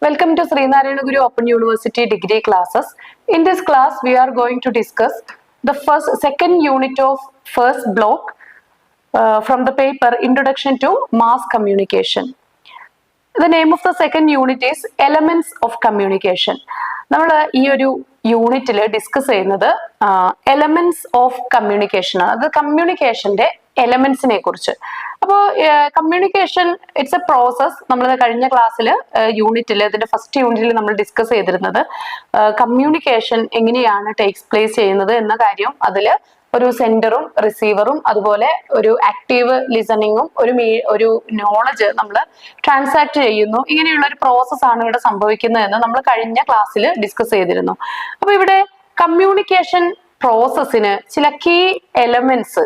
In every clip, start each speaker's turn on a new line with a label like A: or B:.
A: Welcome to Srinarayana Guru Open University degree classes. In this class, we are going to discuss the second unit of first block from the paper Introduction to Mass Communication. The name of the second unit is Elements of Communication. നമ്മൾ ഈ ഒരു യൂണിറ്റിൽ discuss ചെയ്യുന്നത് elements of communication ആണ്. അത് കമ്മ്യൂണിക്കേഷന്റെ എലമെന്റ്സിനെ കുറിച്ച്. അപ്പോൾ communication it's a process. നമ്മൾ കഴിഞ്ഞ ക്ലാസ്സിൽ യൂണിറ്റിൽ ഇതിന്റെ ഫസ്റ്റ് യൂണിറ്റിൽ നമ്മൾ ഡിസ്കസ് ചെയ്തിരുന്നത് കമ്മ്യൂണിക്കേഷൻ എങ്ങനെയാണ് ടേക്സ് പ്ലേസ് ചെയ്യുന്നത് എന്ന കാര്യം. അതിൽ ഒരു സെൻഡറും റിസീവറും അതുപോലെ ഒരു ആക്റ്റീവ് ലിസണിങ്ങും ഒരു നോളജ് നമ്മൾ ട്രാൻസാക്ട് ചെയ്യുന്നു. ഇങ്ങനെയുള്ള ഒരു പ്രോസസ് ആണ് ഇവിടെ സംഭവിക്കുന്നത് എന്ന് നമ്മൾ കഴിഞ്ഞ ക്ലാസ്സിൽ ഡിസ്കസ് ചെയ്തിരുന്നു. അപ്പൊ ഇവിടെ കമ്മ്യൂണിക്കേഷൻ പ്രോസസ്സിന് ചില കീ എലമെന്റ്സ്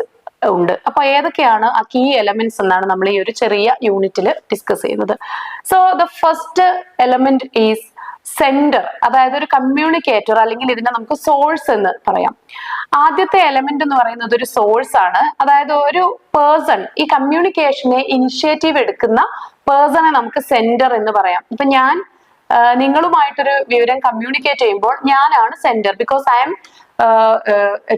A: ഉണ്ട്. അപ്പൊ ഏതൊക്കെയാണ് ആ കീ എലമെന്റ്സ് എന്നാണ് നമ്മൾ ഈ ഒരു ചെറിയ യൂണിറ്റിൽ ഡിസ്കസ് ചെയ്യുന്നത്. So the first element is sender, അതായത് ഒരു കമ്മ്യൂണിക്കേറ്റർ, അല്ലെങ്കിൽ ഇതിനെ നമുക്ക് സോഴ്സ് എന്ന് പറയാം. ആദ്യത്തെ എലമെന്റ് എന്ന് പറയുന്നത് ഒരു സോഴ്സ് ആണ്. അതായത് ഒരു പേഴ്സൺ, ഈ കമ്മ്യൂണിക്കേഷനെ ഇനിഷ്യേറ്റീവ് എടുക്കുന്ന പേഴ്സണെ നമുക്ക് സെൻഡർ എന്ന് പറയാം. ഇപ്പൊ ഞാൻ നിങ്ങളുമായിട്ടൊരു വിവരം കമ്മ്യൂണിക്കേറ്റ് ചെയ്യുമ്പോൾ ഞാനാണ് sender, because I am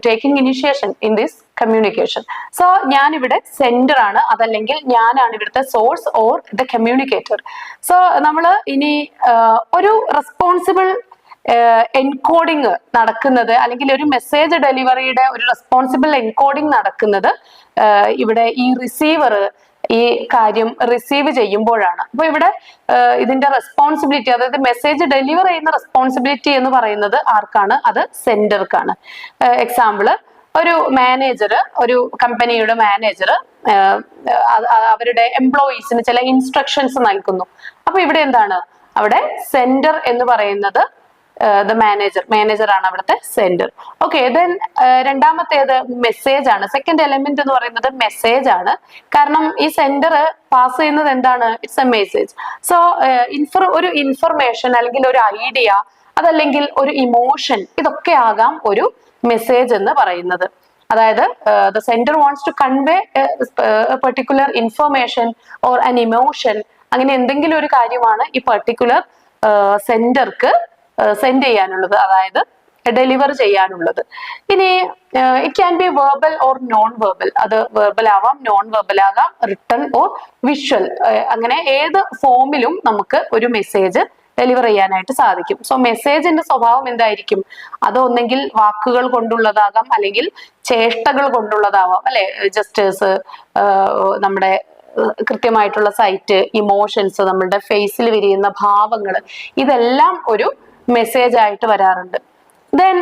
A: taking initiation in this communication. So ഞാൻ ഇവിടെ സെൻഡർ ആണ്, അതല്ലെങ്കിൽ ഞാനാണ് ഇവിടുത്തെ source or the communicator. So നമ്മൾ ഇനി ഒരു റെസ്പോൺസിബിൾ എൻകോഡിങ് നടക്കുന്നത്, അല്ലെങ്കിൽ ഒരു മെസ്സേജ് ഡെലിവറിയുടെ ഒരു റെസ്പോൺസിബിൾ എൻകോഡിങ് നടക്കുന്നത് ഇവിടെ ഈ റിസീവർ ഈ കാര്യം റിസീവ് ചെയ്യുമ്പോഴാണ്. അപ്പൊ ഇവിടെ ഇതിന്റെ റെസ്പോൺസിബിലിറ്റി, അതായത് മെസ്സേജ് ഡെലിവർ ചെയ്യുന്ന റെസ്പോൺസിബിലിറ്റി എന്ന് പറയുന്നത് ആർക്കാണ്? അത് സെൻഡർക്കാണ്. എക്സാമ്പിള്, ഒരു മാനേജർ, ഒരു കമ്പനിയുടെ മാനേജർ അവരുടെ എംപ്ലോയീസിന് ചില ഇൻസ്ട്രക്ഷൻസ് നൽകുന്നു. അപ്പൊ ഇവിടെ എന്താണ്? അവിടെ സെൻഡർ എന്ന് പറയുന്നത് ദ മാനേജർ ആണ് അവിടുത്തെ സെൻഡർ. ഓക്കെ, ദെൻ രണ്ടാമത്തേത് മെസ്സേജ് ആണ്. സെക്കൻഡ് എലമെന്റ് എന്ന് പറയുന്നത് മെസ്സേജ് ആണ്. കാരണം ഈ സെൻഡർ പാസ് ചെയ്യുന്നത് എന്താണ്? It's A message. സോ ഒരു ഇൻഫർമേഷൻ, അല്ലെങ്കിൽ ഒരു ഐഡിയ, അതല്ലെങ്കിൽ ഒരു ഇമോഷൻ, ഇതൊക്കെ ആകാം ഒരു മെസ്സേജ് എന്ന് പറയുന്നത്. അതായത് the sender wants to convey particular information or an emotion, അങ്ങനെ എന്തെങ്കിലും ഒരു കാര്യമാണ് ഈ പെർട്ടിക്കുലർ സെൻഡർക്ക് സെൻഡ് ചെയ്യാനുള്ളത്, അതായത് ഡെലിവർ ചെയ്യാനുള്ളത്. ഇനി it can be verbal or non verbal. അത് വെർബൽ ആവാം, നോൺ വെർബൽ ആകാം, റിട്ടൺ ഓർ വിഷ്വൽ. അങ്ങനെ ഏത് ഫോമിലും നമുക്ക് ഒരു മെസ്സേജ് ഡെലിവർ ചെയ്യാനായിട്ട് സാധിക്കും. സോ മെസ്സേജിന്റെ സ്വഭാവം എന്തായിരിക്കും? അത് ഒന്നെങ്കിൽ വാക്കുകൾ കൊണ്ടുള്ളതാകാം, അല്ലെങ്കിൽ ചേഷ്ടകൾ കൊണ്ടുള്ളതാവാം, അല്ലെ? ജസ്റ്റേഴ്സ്, നമ്മുടെ കൃത്യമായിട്ടുള്ള സൈറ്റ്, ഇമോഷൻസ്, നമ്മളുടെ ഫേസിൽ വിരിയുന്ന ഭാവങ്ങൾ, ഇതെല്ലാം ഒരു മെസ്സേജ് ആയിട്ട് വരാറുണ്ട്. ദെൻ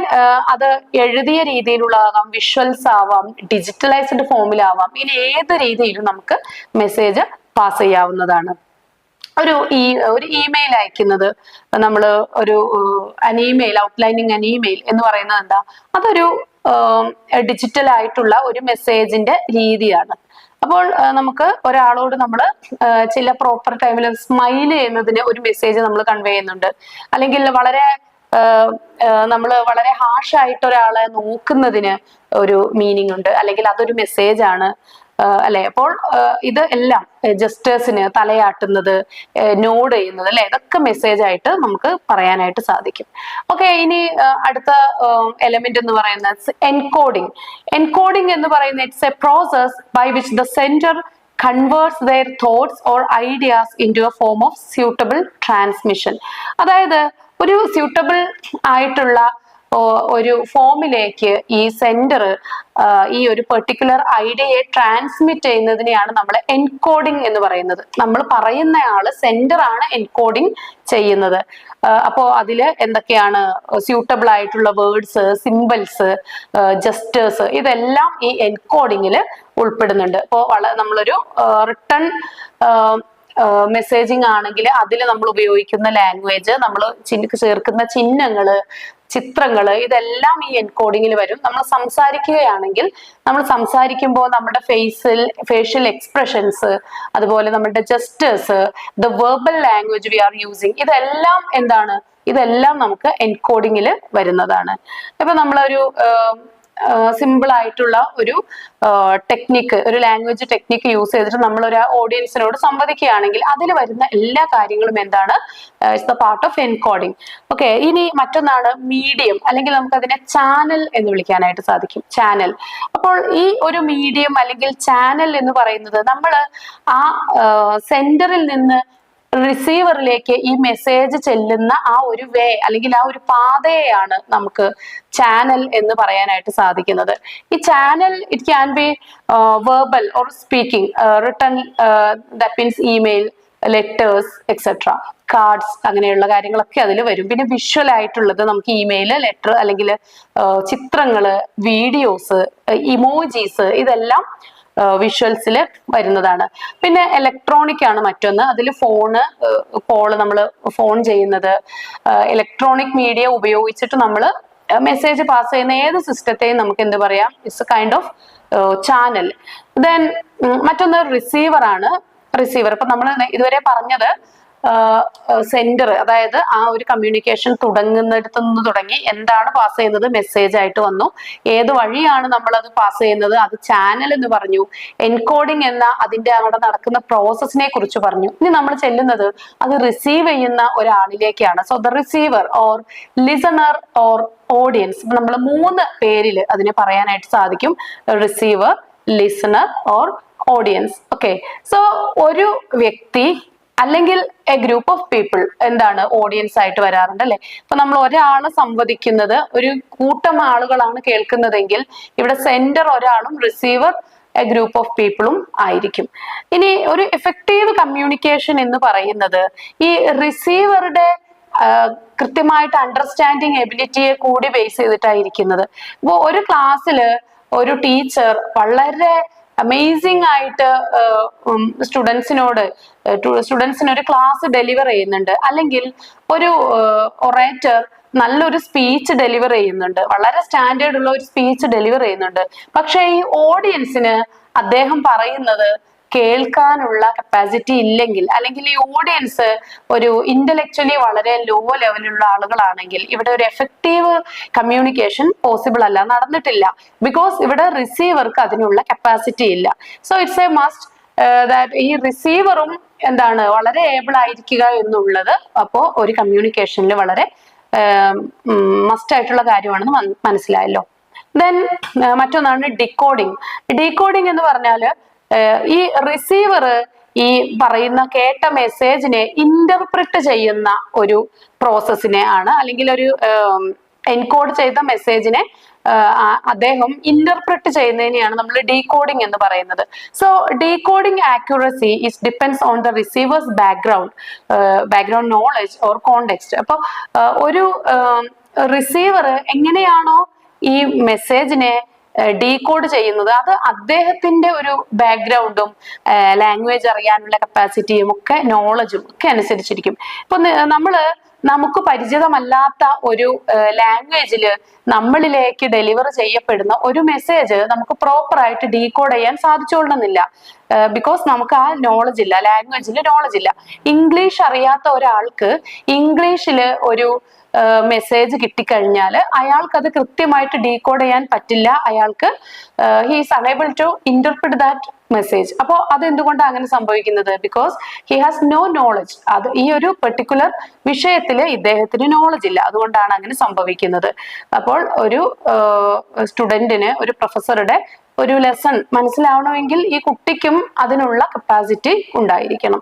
A: അത് എഴുതിയ രീതിയിലുള്ളതാകാം, വിഷ്വൽസ് ആവാം, ഡിജിറ്റലൈസ്ഡ് ഫോമിലാവാം. ഇനി ഏത് രീതിയിലും നമുക്ക് മെസ്സേജ് പാസ് ചെയ്യാവുന്നതാണ്. ഒരു ഇമെയിൽ അയക്കുന്നത്, നമ്മൾ ഒരു ഇമെയിൽ, ഔട്ട്ലൈനിങ് ഇമെയിൽ എന്ന് പറയുന്നത് എന്താ? അതൊരു ഡിജിറ്റൽ ആയിട്ടുള്ള ഒരു മെസ്സേജിന്റെ രീതിയാണ്. അപ്പോൾ നമുക്ക് ഒരാളോട് നമ്മൾ ചില പ്രോപ്പർ ടൈമിൽ സ്മൈൽ ചെയ്യുന്നതിന് ഒരു മെസ്സേജ് നമ്മൾ കൺവേ ചെയ്യുന്നുണ്ട്, അല്ലെങ്കിൽ നമ്മൾ വളരെ ഹാഷായിട്ട് ഒരാളെ നോക്കുന്നതിന് ഒരു മീനിങ് ഉണ്ട്, അല്ലെങ്കിൽ അതൊരു മെസ്സേജ് ആണ്, അല്ലെ? അപ്പോൾ ഇത് എല്ലാം ജസ്റ്റേഴ്സിന് തലയാട്ടുന്നത്, നോഡ് ചെയ്യുന്നത്, അല്ലെ? ഇതൊക്കെ മെസ്സേജ് ആയിട്ട് നമുക്ക് പറയാനായിട്ട് സാധിക്കും. ഓക്കെ, ഇനി അടുത്ത എലമെന്റ് എന്ന് പറയുന്നത് എൻകോഡിങ്. എൻകോഡിങ് എന്ന് പറയുന്നത് it's a process by which the sender converts their thoughts or ideas into a form of suitable transmission. അതായത് ഒരു സ്യൂട്ടബിൾ ആയിട്ടുള്ള ഒരു ഫോമിലേക്ക് ഈ സെൻഡർ ഈ ഒരു പെർട്ടിക്കുലർ ഐഡിയയെ ട്രാൻസ്മിറ്റ് ചെയ്യുന്നതിനെയാണ് നമ്മൾ എൻകോഡിങ് എന്ന് പറയുന്നത്. നമ്മൾ പറയുന്നയാള് സെൻഡർ ആണ് എൻകോഡിങ് ചെയ്യുന്നത്. അപ്പോൾ അതില് എന്തൊക്കെയാണ്? സ്യൂട്ടബിൾ ആയിട്ടുള്ള വേർഡ്സ്, സിംബൽസ്, ജസ്റ്റേഴ്സ്, ഇതെല്ലാം ഈ എൻകോഡിങ്ങിൽ ഉൾപ്പെടുന്നുണ്ട്. അപ്പോൾ നമ്മളൊരു റിട്ടൺ മെസ്സേജിങ് ആണെങ്കിൽ അതിൽ നമ്മൾ ഉപയോഗിക്കുന്ന ലാംഗ്വേജ്, നമ്മൾ ചേർക്കുന്ന ചിഹ്നങ്ങള്, ചിത്രങ്ങള്, ഇതെല്ലാം ഈ എൻകോഡിങ്ങിൽ വരും. നമ്മൾ സംസാരിക്കുകയാണെങ്കിൽ നമ്മൾ സംസാരിക്കുമ്പോൾ നമ്മുടെ ഫേഷ്യൽ എക്സ്പ്രഷൻസ്, അതുപോലെ നമ്മുടെ gestures, the verbal language we are using, ഇതെല്ലാം എന്താണ്? ഇതെല്ലാം നമുക്ക് എൻകോഡിങ്ങിൽ വരുന്നതാണ്. ഇപ്പൊ നമ്മളൊരു സിമ്പിൾ ആയിട്ടുള്ള ഒരു ടെക്നിക്ക്, ഒരു ലാംഗ്വേജ് ടെക്നിക്ക് യൂസ് ചെയ്തിട്ട് നമ്മൾ ഒരു ഓഡിയൻസിനോട് സംവദിക്കുകയാണെങ്കിൽ അതിൽ വരുന്ന എല്ലാ കാര്യങ്ങളും എന്താണ്, it's the part of encoding. Okay, ഇനി മറ്റൊന്നാണ് മീഡിയം, അല്ലെങ്കിൽ നമുക്ക് അതിനെ ചാനൽ എന്ന് വിളിക്കാനായിട്ട് സാധിക്കും. ചാനൽ. അപ്പോൾ ഈ ഒരു മീഡിയം അല്ലെങ്കിൽ ചാനൽ എന്ന് പറയുന്നത് നമ്മൾ ആ സെന്ററിൽ നിന്ന് റിസീവറിലേക്ക് ഈ മെസ്സേജ് ചെല്ലുന്ന ആ ഒരു വേ, അല്ലെങ്കിൽ ആ ഒരു പാതയെയാണ് നമുക്ക് ചാനൽ എന്ന് പറയാനായിട്ട് സാധിക്കുന്നത്. ഈ channel it can be verbal or speaking, written, that means email, letters etcetera, cards, അങ്ങനെയുള്ള കാര്യങ്ങളൊക്കെ അതിൽ വരും. പിന്നെ വിഷ്വൽ ആയിട്ടുള്ളത് നമുക്ക് ഇമെയിൽ, ലെറ്റർ, അല്ലെങ്കിൽ ചിത്രങ്ങള്, വീഡിയോസ്, ഇമോജീസ്, ഇതെല്ലാം വിഷ്വൽസിൽ വരുന്നതാണ്. പിന്നെ ഇലക്ട്രോണിക് ആണ് മറ്റൊന്ന്. അതിൽ ഫോണ്, കോള്, നമ്മൾ ഫോൺ ചെയ്യുന്നത്, ഇലക്ട്രോണിക് മീഡിയ ഉപയോഗിച്ചിട്ട് നമ്മൾ മെസ്സേജ് പാസ് ചെയ്യുന്ന ഏത് സിസ്റ്റത്തെയും നമുക്ക് എന്ത് പറയാം, it's A kind of channel. Then മറ്റൊന്ന് റിസീവർ ആണ്. റിസീവർ, ഇപ്പൊ നമ്മൾ ഇതുവരെ പറഞ്ഞത് സെന്റർ, അതായത് ആ ഒരു കമ്മ്യൂണിക്കേഷൻ തുടങ്ങുന്നിടത്തു നിന്ന് തുടങ്ങി എന്താണ് പാസ് ചെയ്യുന്നത്, മെസ്സേജ് ആയിട്ട് വന്നു, ഏത് വഴിയാണ് നമ്മൾ അത് പാസ് ചെയ്യുന്നത്, അത് ചാനൽ എന്ന് പറഞ്ഞു. എൻകോഡിംഗ് എന്ന അതിന്റെ അവിടെ നടക്കുന്ന പ്രോസസ്സിനെ കുറിച്ച് പറഞ്ഞു. ഇനി നമ്മൾ ചെല്ലുന്നത് അത് റിസീവ് ചെയ്യുന്ന ഒരാളിലേക്കാണ്. So the receiver or listener or audience, നമ്മൾ 3 പേരിൽ അതിനെ പറയാനായിട്ട് സാധിക്കും. Receiver, listener or audience. Okay, so ഒരു വ്യക്തി അല്ലെങ്കിൽ എ ഗ്രൂപ്പ് ഓഫ് പീപ്പിൾ എന്താണ് ഓഡിയൻസ് ആയിട്ട് വരാറുണ്ട് അല്ലെ. ഇപ്പൊ നമ്മൾ ഒരാള് സംവദിക്കുന്നത് ഒരു കൂട്ടം ആളുകളാണ് കേൾക്കുന്നതെങ്കിൽ ഇവിടെ സെന്റർ ഒരാളും റിസീവർ എ ഗ്രൂപ്പ് ഓഫ് പീപ്പിളും ആയിരിക്കും. ഇനി ഒരു എഫക്റ്റീവ് കമ്മ്യൂണിക്കേഷൻ എന്ന് പറയുന്നത് ഈ റിസീവറുടെ കൃത്യമായിട്ട് അണ്ടർസ്റ്റാൻഡിങ് എബിലിറ്റിയെ കൂടി ബേസ് ചെയ്തിട്ടായിരിക്കുന്നത്. ഇപ്പോൾ ഒരു ക്ലാസ്സില് ഒരു ടീച്ചർ വളരെ അമേസിംഗ് ആയിട്ട് സ്റ്റുഡൻസിന് ഒരു ക്ലാസ് ഡെലിവർ ചെയ്യുന്നുണ്ട്, അല്ലെങ്കിൽ ഒരു ഒറേറ്റർ നല്ലൊരു സ്പീച്ച് ഡെലിവർ ചെയ്യുന്നുണ്ട്, വളരെ സ്റ്റാൻഡേർഡ് ഉള്ള ഒരു സ്പീച്ച് ഡെലിവർ ചെയ്യുന്നുണ്ട്. പക്ഷെ ഈ ഓഡിയൻസിന് അദ്ദേഹം പറയുന്നത് കേൾക്കാനുള്ള കപ്പാസിറ്റി ഇല്ലെങ്കിൽ, അല്ലെങ്കിൽ ഈ ഓഡിയൻസ് ഒരു ഇന്റലക്ച്വലി വളരെ ലോ ലെവലുള്ള ആളുകളാണെങ്കിൽ ഇവിടെ ഒരു എഫക്റ്റീവ് കമ്മ്യൂണിക്കേഷൻ പോസിബിൾ അല്ല, നടന്നിട്ടില്ല. ബിക്കോസ് ഇവിടെ റിസീവർക്ക് അതിനുള്ള കപ്പാസിറ്റി ഇല്ല. So it's A must that ഈ റിസീവറും എന്താണ് വളരെ ഏബിൾ ആയിരിക്കുക എന്നുള്ളത് അപ്പോ ഒരു കമ്മ്യൂണിക്കേഷനിൽ വളരെ മസ്റ്റ് ആയിട്ടുള്ള കാര്യമാണെന്ന് മനസ്സിലായല്ലോ. ദെൻ മറ്റൊന്നാണ് ഡീകോഡിങ്. ഡീകോഡിങ് എന്ന് പറഞ്ഞാൽ ഈ റിസീവർ ഈ പറയുന്ന കേട്ട മെസ്സേജിനെ ഇന്റർപ്രിറ്റ് ചെയ്യുന്ന ഒരു പ്രോസസ്സിനെ ആണ്, അല്ലെങ്കിൽ ഒരു എൻകോഡ് ചെയ്ത മെസ്സേജിനെ അദ്ദേഹം ഇന്റർപ്രിറ്റ് ചെയ്യുന്നതിനെയാണ് നമ്മൾ ഡീകോഡിംഗ് എന്ന് പറയുന്നത്. So decoding accuracy is depends on the receivers background knowledge or context. അപ്പൊ ഒരു റിസീവർ എങ്ങനെയാണോ ഈ മെസ്സേജിനെ ഡീകോഡ് ചെയ്യുന്നത്, അത് അദ്ദേഹത്തിന്റെ ഒരു ബാക്ക്ഗ്രൗണ്ടും ലാംഗ്വേജ് അറിയാനുള്ള കപ്പാസിറ്റിയും ഒക്കെ നോളജും ഒക്കെ അനുസരിച്ചിരിക്കും. ഇപ്പൊ നമുക്ക് പരിചിതമല്ലാത്ത ഒരു ലാംഗ്വേജിൽ നമ്മളിലേക്ക് ഡെലിവർ ചെയ്യപ്പെടുന്ന ഒരു മെസ്സേജ് നമുക്ക് പ്രോപ്പർ ആയിട്ട് ഡീകോഡ് ചെയ്യാൻ സാധിച്ചോളണമെന്നില്ല. ബിക്കോസ് നമുക്ക് ആ നോളജ് ഇല്ല, ലാംഗ്വേജിൽ നോളജ് ഇല്ല. ഇംഗ്ലീഷ് അറിയാത്ത ഒരാൾക്ക് ഇംഗ്ലീഷില് ഒരു മെസ്സേജ് കിട്ടിക്കഴിഞ്ഞാൽ അയാൾക്ക് അത് കൃത്യമായിട്ട് ഡീകോഡ് ചെയ്യാൻ പറ്റില്ല, അയാൾക്ക് he is unable to interpret that message. അപ്പോൾ അത് എന്തുകൊണ്ടാണ് അങ്ങനെ സംഭവിക്കുന്നത്? Because he has no knowledge. അത് ഈ ഒരു പെർട്ടിക്കുലർ വിഷയത്തിൽ ഇദ്ദേഹത്തിന് നോളജ് ഇല്ല, അതുകൊണ്ടാണ് അങ്ങനെ സംഭവിക്കുന്നത്. അപ്പോൾ ഒരു സ്റ്റുഡന്റിന് ഒരു പ്രൊഫസറുടെ ഒരു ലെസൺ മനസ്സിലാവണമെങ്കിൽ ഈ കുട്ടിക്കും അതിനുള്ള കപ്പാസിറ്റി ഉണ്ടായിരിക്കണം.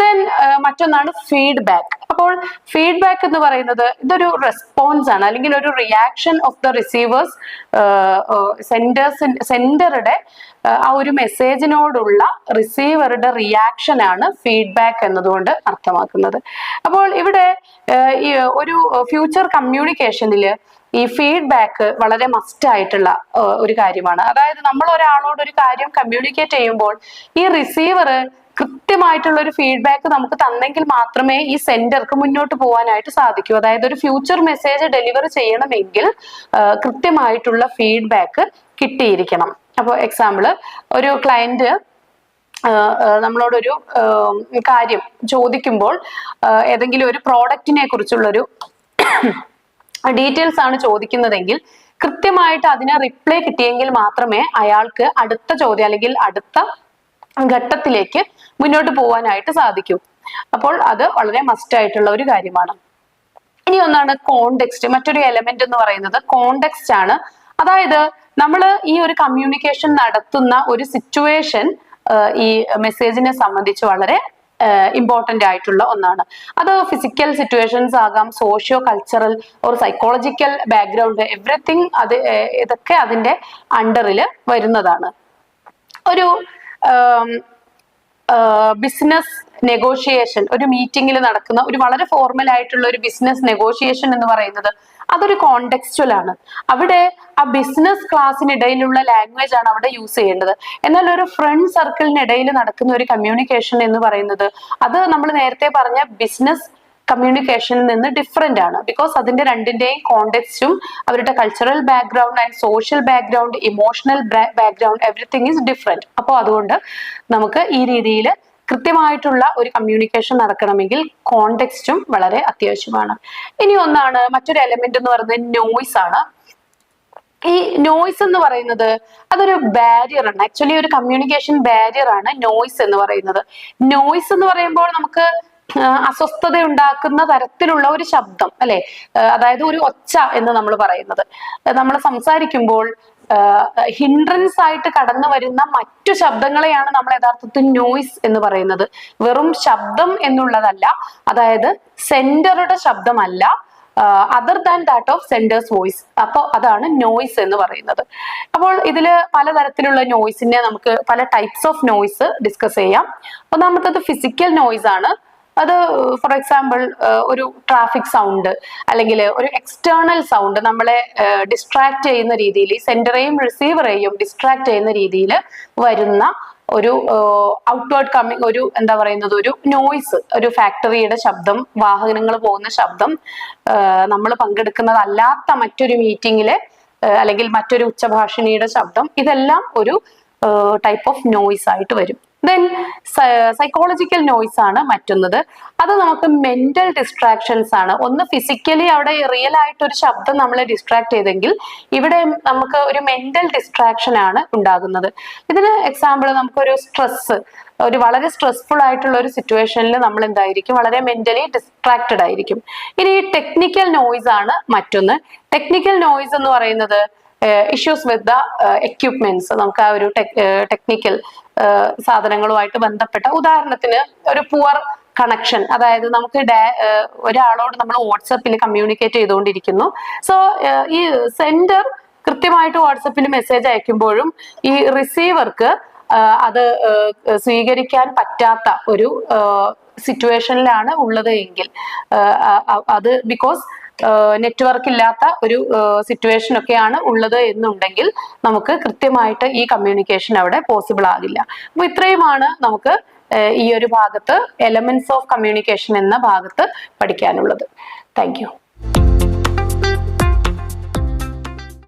A: ദെൻ മറ്റൊന്നാണ് ഫീഡ്ബാക്ക്. അപ്പോൾ ഫീഡ്ബാക്ക് എന്ന് പറയുന്നത് ഇതൊരു റെസ്പോൺസ് ആണ്, അല്ലെങ്കിൽ ഒരു റിയാക്ഷൻ ഓഫ് ദ റിസീവേഴ്സ് സെന്ററുടെ ആ ഒരു മെസ്സേജിനോടുള്ള റിസീവറുടെ റിയാക്ഷൻ ആണ് ഫീഡ്ബാക്ക് എന്നതുകൊണ്ട് അർത്ഥമാക്കുന്നത്. അപ്പോൾ ഇവിടെ ഈ ഒരു ഫ്യൂച്ചർ കമ്മ്യൂണിക്കേഷനിൽ ഈ ഫീഡ്ബാക്ക് വളരെ മസ്റ്റ് ആയിട്ടുള്ള ഒരു കാര്യമാണ്. അതായത് നമ്മൾ ഒരാളോട് ഒരു കാര്യം കമ്മ്യൂണിക്കേറ്റ് ചെയ്യുമ്പോൾ ഈ റിസീവർ കൃത്യമായിട്ടുള്ള ഒരു ഫീഡ്ബാക്ക് നമുക്ക് തന്നെങ്കിൽ മാത്രമേ ഈ സെന്റർക്ക് മുന്നോട്ട് പോകാനായിട്ട് സാധിക്കൂ. അതായത് ഒരു ഫ്യൂച്ചർ മെസ്സേജ് ഡെലിവർ ചെയ്യണമെങ്കിൽ കൃത്യമായിട്ടുള്ള ഫീഡ്ബാക്ക് കിട്ടിയിരിക്കണം. അപ്പോൾ എക്സാമ്പിള്, ഒരു ക്ലയന്റ് നമ്മളോടൊരു കാര്യം ചോദിക്കുമ്പോൾ ഏതെങ്കിലും ഒരു പ്രോഡക്റ്റിനെ കുറിച്ചുള്ളൊരു ഡീറ്റെയിൽസ് ആണ് ചോദിക്കുന്നതെങ്കിൽ കൃത്യമായിട്ട് അതിന് റിപ്ലൈ കിട്ടിയെങ്കിൽ മാത്രമേ അയാൾക്ക് അടുത്ത ചോദ്യം അല്ലെങ്കിൽ അടുത്ത ഘട്ടത്തിലേക്ക് മുന്നോട്ട് പോകാനായിട്ട് സാധിക്കൂ. അപ്പോൾ അത് വളരെ മസ്റ്റ് ആയിട്ടുള്ള ഒരു കാര്യമാണ്. ഇനി ഒന്നാണ് കോണ്ടെക്സ്റ്റ്. മറ്റൊരു എലമെന്റ് എന്ന് പറയുന്നത് കോണ്ടെക്സ്റ്റ് ആണ്. അതായത് നമ്മൾ ഈ ഒരു കമ്മ്യൂണിക്കേഷൻ നടത്തുന്ന ഒരു സിറ്റുവേഷൻ ഈ മെസ്സേജിനെ സംബന്ധിച്ച് വളരെ ഇമ്പോർട്ടന്റ് ആയിട്ടുള്ള ഒന്നാണ്. അത് ഫിസിക്കൽ സിറ്റുവേഷൻസ് ആകാം, socio cultural or psychological background, everything ഇതൊക്കെ അതിന്റെ അണ്ടറിൽ വരുന്നതാണ്. ഒരു ബിസിനസ് നെഗോഷിയേഷൻ, ഒരു മീറ്റിംഗിൽ നടക്കുന്ന ഒരു വളരെ ഫോർമൽ ആയിട്ടുള്ള ഒരു ബിസിനസ് നെഗോഷിയേഷൻ എന്ന് പറയുന്നത് അതൊരു കോണ്ടെക്സ്റ്റുവൽ ആണ്. അവിടെ ആ ബിസിനസ് ക്ലാസ്സിനിടയിലുള്ള ലാംഗ്വേജ് ആണ് അവിടെ യൂസ് ചെയ്യേണ്ടത്. എന്നാൽ ഒരു ഫ്രണ്ട് സർക്കിളിനിടയിൽ നടക്കുന്ന ഒരു കമ്മ്യൂണിക്കേഷൻ എന്ന് പറയുന്നത് അത് നമ്മൾ നേരത്തെ പറഞ്ഞ ബിസിനസ് കമ്മ്യൂണിക്കേഷനിൽ നിന്ന് ഡിഫറെന്റ് ആണ്. ബിക്കോസ് അതിന്റെ രണ്ടിന്റെയും കോണ്ടെക്സ്റ്റും അവരുടെ cultural background and social background, emotional background, everything is different. അപ്പോൾ അതുകൊണ്ട് നമുക്ക് ഈ രീതിയിൽ കൃത്യമായിട്ടുള്ള ഒരു കമ്മ്യൂണിക്കേഷൻ നടക്കണമെങ്കിൽ കോണ്ടെക്സ്റ്റും വളരെ അത്യാവശ്യമാണ്. ഇനി ഒന്നാണ് മറ്റൊരു എലമെന്റ് എന്ന് പറയുന്നത് നോയ്സ് ആണ്. ഈ നോയ്സ് എന്ന് പറയുന്നത് അതൊരു ബാരിയർ ആണ്. ആക്ച്വലി ഒരു കമ്മ്യൂണിക്കേഷൻ ബാരിയർ ആണ് നോയ്സ് എന്ന് പറയുന്നത്. നോയ്സ് എന്ന് പറയുമ്പോൾ നമുക്ക് അസ്വസ്ഥത ഉണ്ടാക്കുന്ന തരത്തിലുള്ള ഒരു ശബ്ദം, അല്ലെ? അതായത് ഒരു ഒച്ച എന്ന് നമ്മൾ പറയുന്നത്, നമ്മൾ സംസാരിക്കുമ്പോൾ ഹിൻഡ്രൻസ് ആയിട്ട് കടന്നു വരുന്ന മറ്റു ശബ്ദങ്ങളെയാണ് നമ്മൾ യഥാർത്ഥത്തിൽ നോയ്സ് എന്ന് പറയുന്നത്. വെറും ശബ്ദം എന്നുള്ളതല്ല, അതായത് സെന്ററുടെ ശബ്ദമല്ല, other than that of sender's voice. അപ്പോൾ അതാണ് നോയ്സ് എന്ന് പറയുന്നത്. അപ്പോൾ ഇതില് പലതരത്തിലുള്ള നോയ്സിനെ നമുക്ക് പല ടൈപ്സ് ഓഫ് നോയ്സ് ഡിസ്കസ് ചെയ്യാം. ഒന്നാമത്തത് ഫിസിക്കൽ നോയ്സ് ആണ്. അത് ഫോർ എക്സാമ്പിൾ ഒരു ട്രാഫിക് സൗണ്ട് അല്ലെങ്കിൽ ഒരു എക്സ്റ്റേണൽ സൗണ്ട് നമ്മളെ ഡിസ്ട്രാക്ട് ചെയ്യുന്ന രീതിയിൽ, സെന്ററേയും റിസീവറേയും ഡിസ്ട്രാക്ട് ചെയ്യുന്ന രീതിയിൽ വരുന്ന ഒരു ഔട്ട്വേർഡ് കമ്മിങ് ഒരു എന്താ പറയുന്നത് ഒരു നോയ്സ്, ഒരു ഫാക്ടറിയുടെ ശബ്ദം, വാഹനങ്ങൾ പോകുന്ന ശബ്ദം, നമ്മൾ പങ്കെടുക്കുന്നതല്ലാത്ത മറ്റൊരു മീറ്റിങ്ങിലെ അല്ലെങ്കിൽ മറ്റൊരു ഉച്ചഭാഷിണിയുടെ ശബ്ദം, ഇതെല്ലാം ഒരു ടൈപ്പ് ഓഫ് നോയ്സ് ആയിട്ട് വരും. ദെൻ സൈക്കോളജിക്കൽ നോയ്സ് ആണ് മറ്റൊന്നത്. അത് നമുക്ക് മെന്റൽ ഡിസ്ട്രാക്ഷൻസ് ആണ്. ഒന്ന് ഫിസിക്കലി അവിടെ റിയൽ ആയിട്ട് ഒരു ശബ്ദം നമ്മളെ ഡിസ്ട്രാക്ട് ചെയ്തെങ്കിൽ ഇവിടെ നമുക്ക് ഒരു മെന്റൽ ഡിസ്ട്രാക്ഷൻ ആണ് ഉണ്ടാകുന്നത്. ഇതിന് എക്സാമ്പിൾ നമുക്കൊരു സ്ട്രെസ്, ഒരു വളരെ സ്ട്രെസ്ഫുൾ ആയിട്ടുള്ള ഒരു സിറ്റുവേഷനിൽ നമ്മൾ എന്തായിരിക്കും, വളരെ മെന്റലി ഡിസ്ട്രാക്റ്റഡ് ആയിരിക്കും. ഇനി ടെക്നിക്കൽ നോയ്സ് ആണ് മറ്റൊന്ന്. ടെക്നിക്കൽ നോയ്സ് എന്ന് പറയുന്നത് ഇഷ്യൂസ് വിത്ത് ദ എക്യുപ്മെന്റ്സ്, നമുക്ക് ആ ഒരു ടെക്നിക്കൽ സാധനങ്ങളുമായിട്ട് ബന്ധപ്പെട്ട, ഉദാഹരണത്തിന് ഒരു പുവർ കണക്ഷൻ, അതായത് നമുക്ക് ഒരാളോട് നമ്മൾ വാട്സപ്പിൽ കമ്മ്യൂണിക്കേറ്റ് ചെയ്തുകൊണ്ടിരിക്കുന്നു. സോ ഈ സെൻഡർ കൃത്യമായിട്ട് വാട്സപ്പിൽ മെസ്സേജ് അയക്കുമ്പോഴും ഈ റിസീവർക്ക് അത് സ്വീകരിക്കാൻ പറ്റാത്ത ഒരു സിറ്റുവേഷനിലാണ് ഉള്ളത് എങ്കിൽ, അത് ബിക്കോസ് നെറ്റ്വർക്ക് ഇല്ലാത്ത ഒരു സിറ്റുവേഷൻ ഒക്കെയാണ് ഉള്ളത് എന്നുണ്ടെങ്കിൽ നമുക്ക് കൃത്യമായിട്ട് ഈ കമ്മ്യൂണിക്കേഷൻ അവിടെ പോസിബിൾ ആകില്ല. അപ്പൊ ഇത്രയുമാണ് നമുക്ക് ഈ ഒരു ഭാഗത്ത് എലമെന്റ്സ് ഓഫ് കമ്മ്യൂണിക്കേഷൻ എന്ന ഭാഗത്ത് പഠിക്കാനുള്ളത്. Thank you.